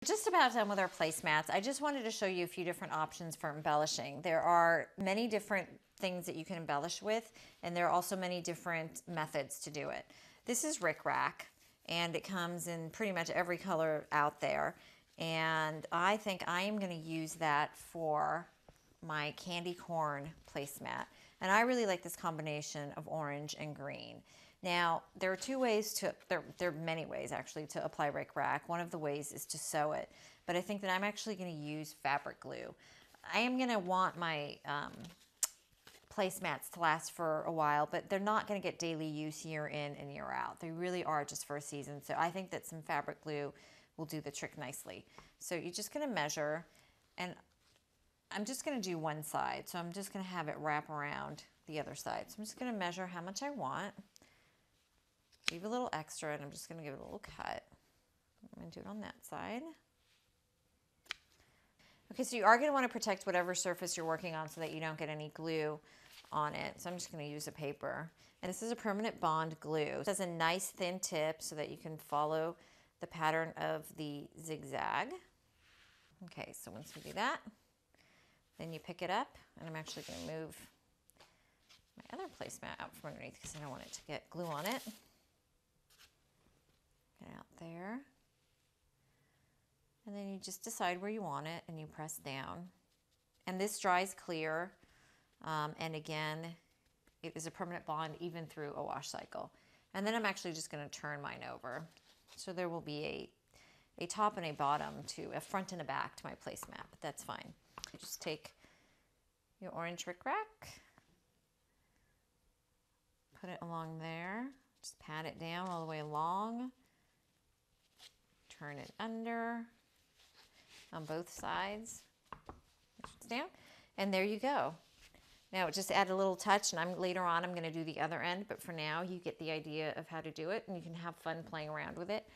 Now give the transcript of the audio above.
Just about done with our placemats. I just wanted to show you a few different options for embellishing. There are many different things that you can embellish with, and there are also many different methods to do it. This is Rick Rack, and it comes in pretty much every color out there, and I think I am going to use that for my candy corn placemat. And I really like this combination of orange and green. Now, there are two ways to, there are many ways actually to apply Rick Rack. One of the ways is to sew it, but I think that I'm actually going to use fabric glue. I am going to want my placemats to last for a while, but they're not going to get daily use year in and year out. They really are just for a season. So I think that some fabric glue will do the trick nicely. So you're just going to measure, and I'm just going to do one side. So I'm just going to have it wrap around the other side. So I'm just going to measure how much I want. Leave a little extra, and I'm just going to give it a little cut. I'm going to do it on that side. Okay, so you are going to want to protect whatever surface you're working on so that you don't get any glue on it. So I'm just going to use a paper. And this is a permanent bond glue. It has a nice thin tip so that you can follow the pattern of the zigzag. Okay, so once we do that, then you pick it up, and I'm actually going to move my other placemat out from underneath because I don't want it to get glue on it. Get it out there. And then you just decide where you want it, and you press down. And this dries clear, and again, it is a permanent bond even through a wash cycle. And then I'm actually just going to turn mine over. So there will be a top and a bottom to a front and a back to my placemat, but that's fine. You just take your orange Rick Rack, put it along there, just pat it down all the way along, turn it under on both sides, down, and there you go. Now just add a little touch, and later on I'm going to do the other end, but for now you get the idea of how to do it, and you can have fun playing around with it.